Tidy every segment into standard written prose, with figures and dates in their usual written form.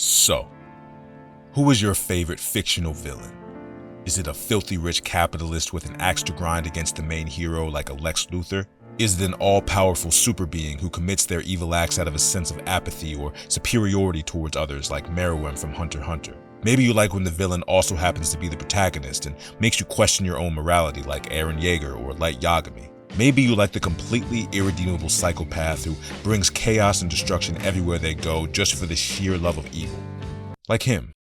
So, who is your favorite fictional villain? Is it a filthy rich capitalist with an axe to grind against the main hero like a Lex Luthor? Is it an all-powerful super being who commits their evil acts out of a sense of apathy or superiority towards others like Meruem from Hunter x Hunter? Maybe you like when the villain also happens to be the protagonist and makes you question your own morality like Eren Yeager or Light Yagami. Maybe you like the completely irredeemable psychopath who brings chaos and destruction everywhere they go just for the sheer love of evil. Like him.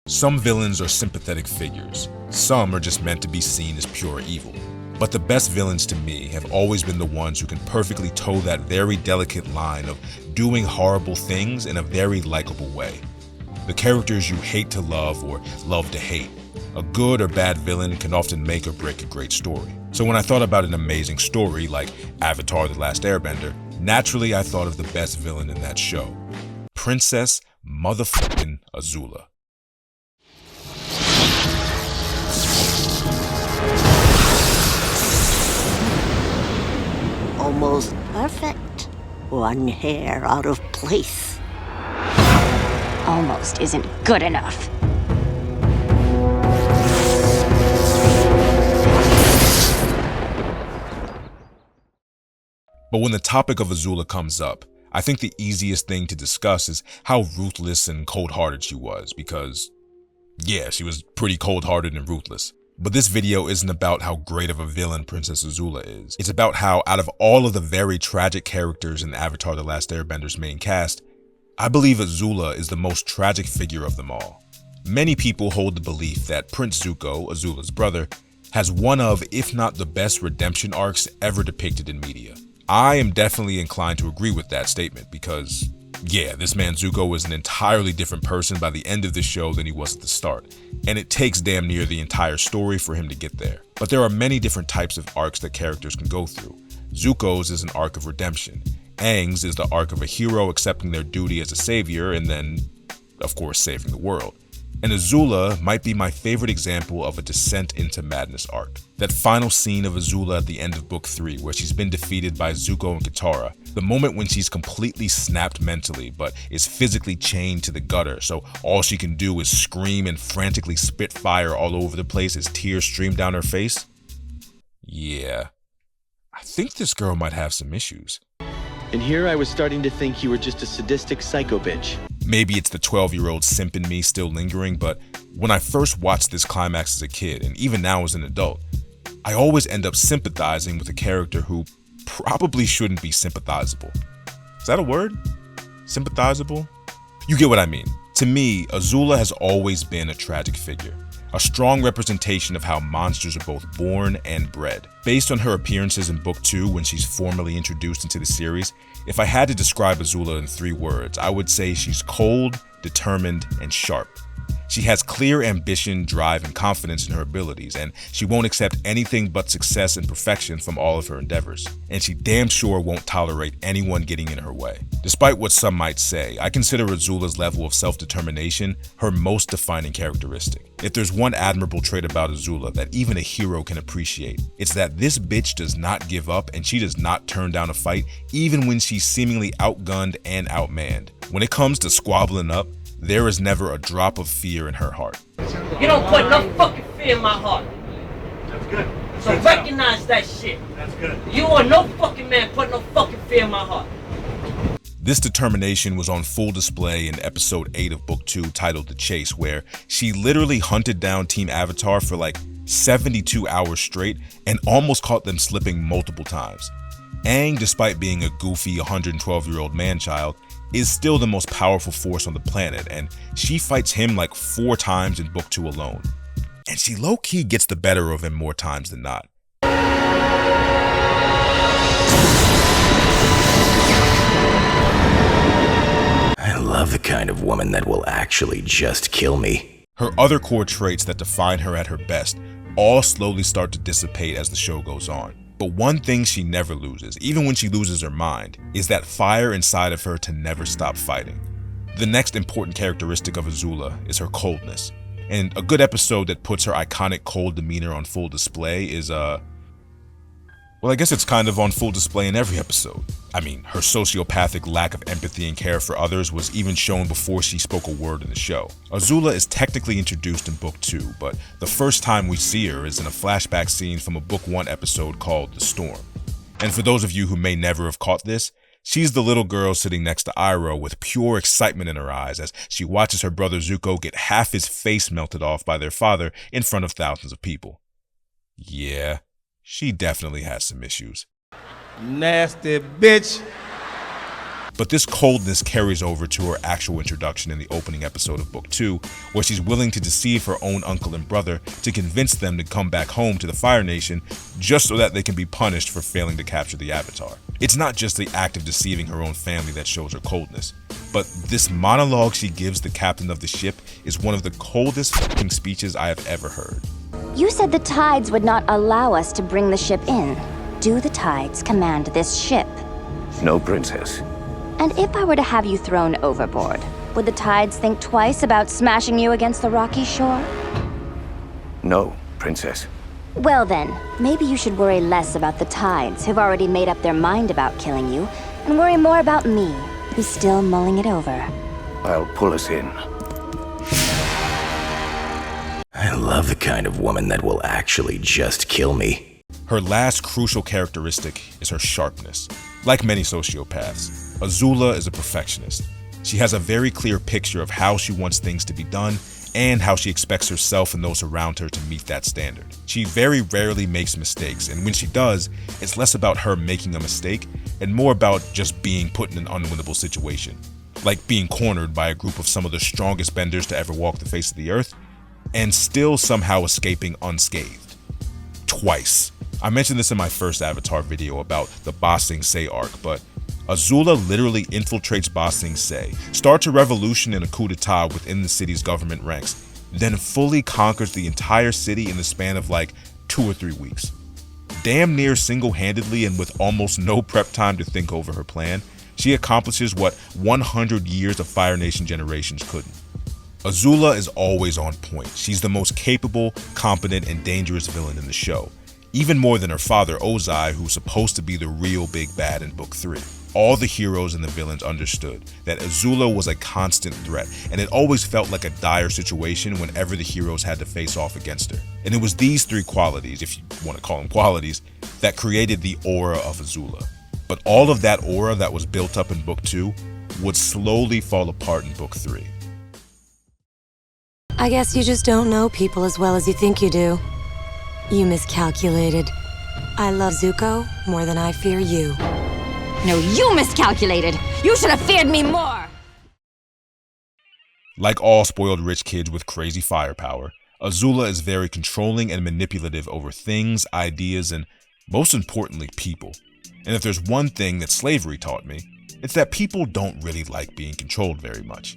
Some villains are sympathetic figures. Some are just meant to be seen as pure evil. But the best villains to me have always been the ones who can perfectly toe that very delicate line of doing horrible things in a very likable way. The characters you hate to love or love to hate. A good or bad villain can often make or break a great story. So when I thought about an amazing story like Avatar: The Last Airbender, naturally I thought of the best villain in that show. Princess motherfucking Azula. Almost perfect. One hair out of place. Almost isn't good enough. But when the topic of Azula comes up, I think the easiest thing to discuss is how ruthless and cold-hearted she was, because, yeah, she was pretty cold-hearted and ruthless. But this video isn't about how great of a villain Princess Azula is. It's about how, out of all of the very tragic characters in Avatar: The Last Airbender's main cast, I believe Azula is the most tragic figure of them all. Many people hold the belief that Prince Zuko, Azula's brother, has one of, if not the best redemption arcs ever depicted in media. I am definitely inclined to agree with that statement because, yeah, this man Zuko is an entirely different person by the end of the show than he was at the start, and it takes damn near the entire story for him to get there. But there are many different types of arcs that characters can go through. Zuko's is an arc of redemption. Aang's is the arc of a hero accepting their duty as a savior and then, of course, saving the world. And Azula might be my favorite example of a descent into madness arc. That final scene of Azula at the end of Book 3 where she's been defeated by Zuko and Katara, the moment when she's completely snapped mentally but is physically chained to the gutter, so all she can do is scream and frantically spit fire all over the place as tears stream down her face. Yeah, I think this girl might have some issues. And here I was starting to think you were just a sadistic psycho bitch. Maybe it's the 12-year-old simp in me still lingering, but when I first watched this climax as a kid, and even now as an adult, I always end up sympathizing with a character who probably shouldn't be sympathizable. Is that a word? Sympathizable? You get what I mean. To me, Azula has always been a tragic figure. A strong representation of how monsters are both born and bred. Based on her appearances in Book 2 when she's formally introduced into the series, if I had to describe Azula in 3 words, I would say she's cold, determined, and sharp. She has clear ambition, drive, and confidence in her abilities, and she won't accept anything but success and perfection from all of her endeavors. And she damn sure won't tolerate anyone getting in her way. Despite what some might say, I consider Azula's level of self-determination her most defining characteristic. If there's one admirable trait about Azula that even a hero can appreciate, it's that this bitch does not give up and she does not turn down a fight even when she's seemingly outgunned and outmanned. When it comes to squabbling up, there is never a drop of fear in her heart. You don't put no fucking fear in my heart. That's good. So recognize that shit. That's good. You are no fucking man put no fucking fear in my heart. This determination was on full display in episode 8 of Book 2 titled The Chase, where she literally hunted down Team Avatar for like 72 hours straight and almost caught them slipping multiple times. Aang, despite being a goofy 112-year-old man-child, is still the most powerful force on the planet, and she fights him like 4 times in Book 2 alone. And she low-key gets the better of him more times than not. I love the kind of woman that will actually just kill me. Her other core traits that define her at her best all slowly start to dissipate as the show goes on. But one thing she never loses, even when she loses her mind, is that fire inside of her to never stop fighting. The next important characteristic of Azula is her coldness. And a good episode that puts her iconic cold demeanor on full display is, well, I guess it's kind of on full display in every episode. I mean, her sociopathic lack of empathy and care for others was even shown before she spoke a word in the show. Azula is technically introduced in Book 2, but the first time we see her is in a flashback scene from a Book 1 episode called The Storm. And for those of you who may never have caught this, she's the little girl sitting next to Iroh with pure excitement in her eyes as she watches her brother Zuko get half his face melted off by their father in front of thousands of people. Yeah, she definitely has some issues. Nasty bitch. But this coldness carries over to her actual introduction in the opening episode of Book 2, where she's willing to deceive her own uncle and brother to convince them to come back home to the Fire Nation just so that they can be punished for failing to capture the Avatar. It's not just the act of deceiving her own family that shows her coldness, but this monologue she gives the captain of the ship is one of the coldest fucking speeches I have ever heard. You said the tides would not allow us to bring the ship in. Do the tides command this ship? No, princess. And if I were to have you thrown overboard, would the tides think twice about smashing you against the rocky shore? No, princess. Well then, maybe you should worry less about the tides, who've already made up their mind about killing you, and worry more about me, who's still mulling it over. I'll pull us in. I love the kind of woman that will actually just kill me. Her last crucial characteristic is her sharpness. Like many sociopaths, Azula is a perfectionist. She has a very clear picture of how she wants things to be done and how she expects herself and those around her to meet that standard. She very rarely makes mistakes, and when she does, it's less about her making a mistake and more about just being put in an unwinnable situation. Like being cornered by a group of some of the strongest benders to ever walk the face of the earth, and still somehow escaping unscathed. Twice. I mentioned this in my first Avatar video about the Ba Sing Se arc, but Azula literally infiltrates Ba Sing Se, starts a revolution and a coup d'etat within the city's government ranks, then fully conquers the entire city in the span of like 2 or 3 weeks. Damn near single-handedly and with almost no prep time to think over her plan, she accomplishes what 100 years of Fire Nation generations couldn't. Azula is always on point. She's the most capable, competent, and dangerous villain in the show. Even more than her father Ozai, who's supposed to be the real big bad in Book 3. All the heroes and the villains understood that Azula was a constant threat, and it always felt like a dire situation whenever the heroes had to face off against her. And it was these 3 qualities, if you want to call them qualities, that created the aura of Azula. But all of that aura that was built up in Book 2 would slowly fall apart in Book 3. I guess you just don't know people as well as you think you do. You miscalculated. I love Zuko more than I fear you. No, you miscalculated! You should have feared me more! Like all spoiled rich kids with crazy firepower, Azula is very controlling and manipulative over things, ideas, and most importantly, people. And if there's one thing that slavery taught me, it's that people don't really like being controlled very much.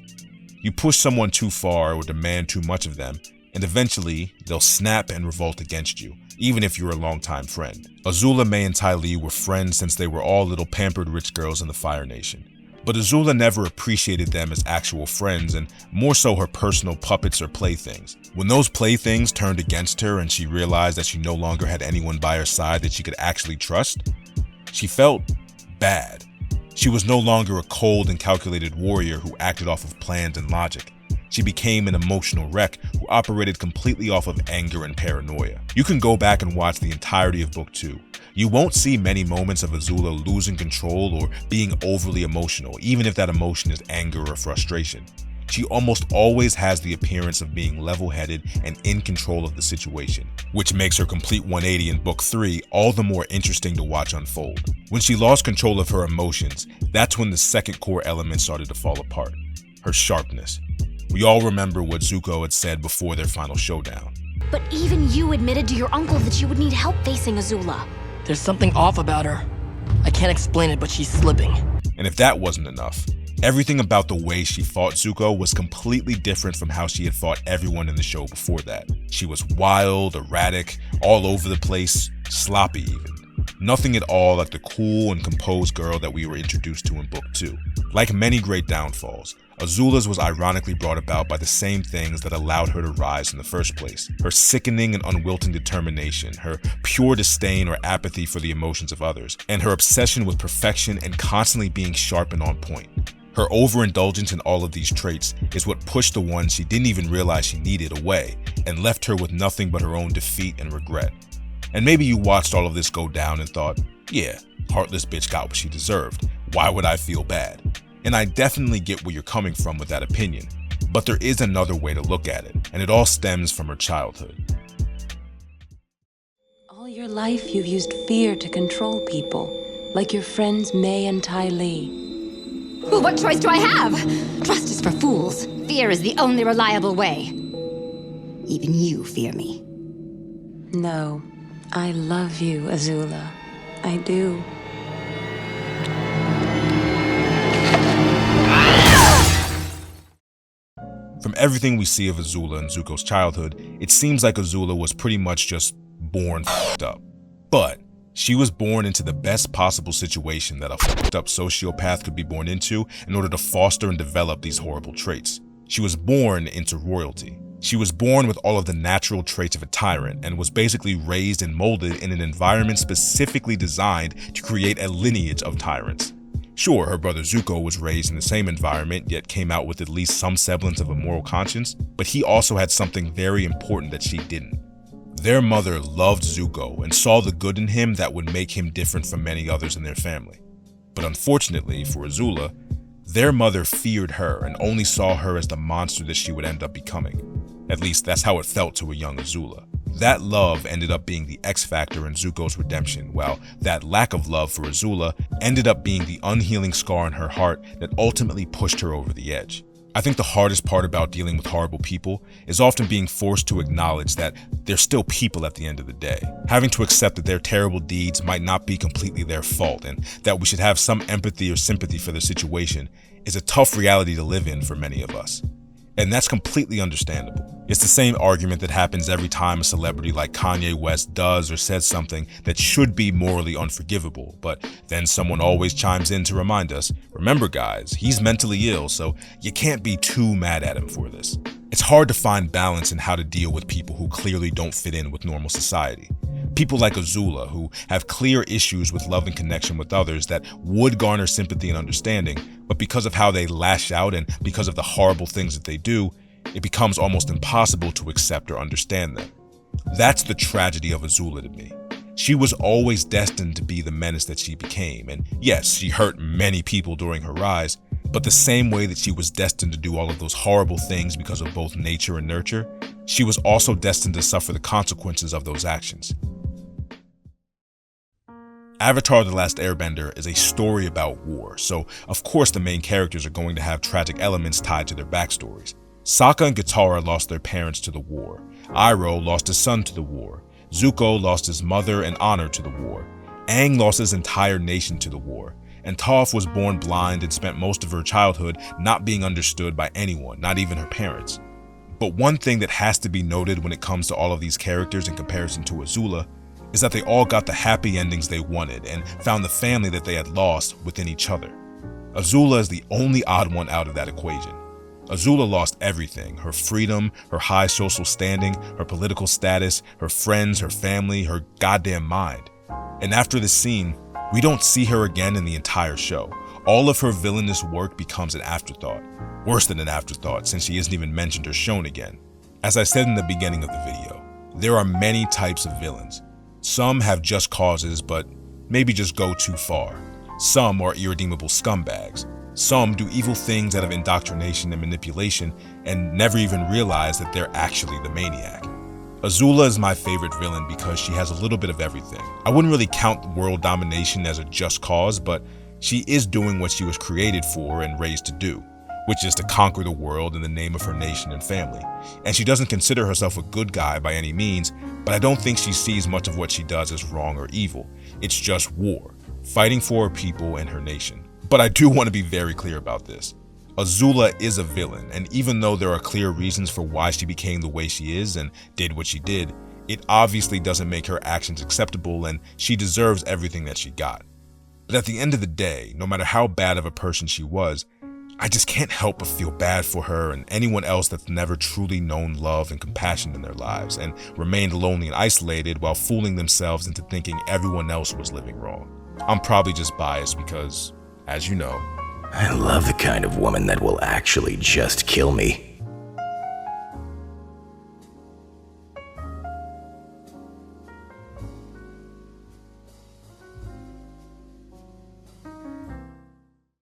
You push someone too far or demand too much of them, and eventually they'll snap and revolt against you, even if you're a longtime friend. Azula, Mai, and Ty Lee were friends since they were all little pampered rich girls in the Fire Nation. But Azula never appreciated them as actual friends, and more so her personal puppets or playthings. When those playthings turned against her and she realized that she no longer had anyone by her side that she could actually trust, she felt bad. She was no longer a cold and calculated warrior who acted off of plans and logic. She became an emotional wreck who operated completely off of anger and paranoia. You can go back and watch the entirety of Book 2. You won't see many moments of Azula losing control or being overly emotional, even if that emotion is anger or frustration. She almost always has the appearance of being level-headed and in control of the situation, which makes her complete 180 in Book 3 all the more interesting to watch unfold. When she lost control of her emotions, that's when the second core element started to fall apart: her sharpness. We all remember what Zuko had said before their final showdown. But even you admitted to your uncle that you would need help facing Azula. There's something off about her. I can't explain it, but she's slipping. And if that wasn't enough, everything about the way she fought Zuko was completely different from how she had fought everyone in the show before that. She was wild, erratic, all over the place, sloppy even. Nothing at all like the cool and composed girl that we were introduced to in Book 2. Like many great downfalls, Azula's was ironically brought about by the same things that allowed her to rise in the first place. Her sickening and unwilting determination, her pure disdain or apathy for the emotions of others, and her obsession with perfection and constantly being sharp and on point. Her overindulgence in all of these traits is what pushed the ones she didn't even realize she needed away and left her with nothing but her own defeat and regret. And maybe you watched all of this go down and thought, yeah, heartless bitch got what she deserved. Why would I feel bad? And I definitely get where you're coming from with that opinion, but there is another way to look at it, and it all stems from her childhood. All your life you've used fear to control people, like your friends May and Ty Lee. Well, what choice do I have? Trust is for fools. Fear is the only reliable way. Even you fear me. No, I love you, Azula. I do. From everything we see of Azula and Zuko's childhood, it seems like Azula was pretty much just born f***ed up. But she was born into the best possible situation that a f***ed up sociopath could be born into in order to foster and develop these horrible traits. She was born into royalty. She was born with all of the natural traits of a tyrant and was basically raised and molded in an environment specifically designed to create a lineage of tyrants. Sure, her brother Zuko was raised in the same environment, yet came out with at least some semblance of a moral conscience, but he also had something very important that she didn't. Their mother loved Zuko and saw the good in him that would make him different from many others in their family. But unfortunately for Azula, their mother feared her and only saw her as the monster that she would end up becoming. At least that's how it felt to a young Azula. That love ended up being the X factor in Zuko's redemption, while that lack of love for Azula ended up being the unhealing scar in her heart that ultimately pushed her over the edge. I think the hardest part about dealing with horrible people is often being forced to acknowledge that they're still people at the end of the day. Having to accept that their terrible deeds might not be completely their fault and that we should have some empathy or sympathy for their situation is a tough reality to live in for many of us. And that's completely understandable. It's the same argument that happens every time a celebrity like Kanye West does or says something that should be morally unforgivable, but then someone always chimes in to remind us, remember guys, he's mentally ill, so you can't be too mad at him for this. It's hard to find balance in how to deal with people who clearly don't fit in with normal society. People like Azula, who have clear issues with love and connection with others that would garner sympathy and understanding, but because of how they lash out and because of the horrible things that they do, it becomes almost impossible to accept or understand them. That's the tragedy of Azula to me. She was always destined to be the menace that she became, and yes, she hurt many people during her rise, but the same way that she was destined to do all of those horrible things because of both nature and nurture, she was also destined to suffer the consequences of those actions. Avatar: The Last Airbender is a story about war, so of course the main characters are going to have tragic elements tied to their backstories. Sokka and Katara lost their parents to the war. Iroh lost his son to the war. Zuko lost his mother and honor to the war. Aang lost his entire nation to the war. And Toph was born blind and spent most of her childhood not being understood by anyone, not even her parents. But one thing that has to be noted when it comes to all of these characters in comparison to Azula is that they all got the happy endings they wanted and found the family that they had lost within each other. Azula is the only odd one out of that equation. Azula lost everything: her freedom, her high social standing, her political status, her friends, her family, her goddamn mind. And after this scene, we don't see her again in the entire show. All of her villainous work becomes an afterthought. Worse than an afterthought, since she isn't even mentioned or shown again. As I said in the beginning of the video, there are many types of villains. Some have just causes, but maybe just go too far. Some are irredeemable scumbags. Some do evil things out of indoctrination and manipulation and never even realize that they're actually the maniac. Azula is my favorite villain because she has a little bit of everything. I wouldn't really count world domination as a just cause, but she is doing what she was created for and raised to do, which is to conquer the world in the name of her nation and family. And she doesn't consider herself a good guy by any means, but I don't think she sees much of what she does as wrong or evil. It's just war, fighting for her people and her nation. But I do want to be very clear about this. Azula is a villain, and even though there are clear reasons for why she became the way she is and did what she did, it obviously doesn't make her actions acceptable, and she deserves everything that she got. But at the end of the day, no matter how bad of a person she was, I just can't help but feel bad for her and anyone else that's never truly known love and compassion in their lives and remained lonely and isolated while fooling themselves into thinking everyone else was living wrong. I'm probably just biased because, as you know, I love the kind of woman that will actually just kill me.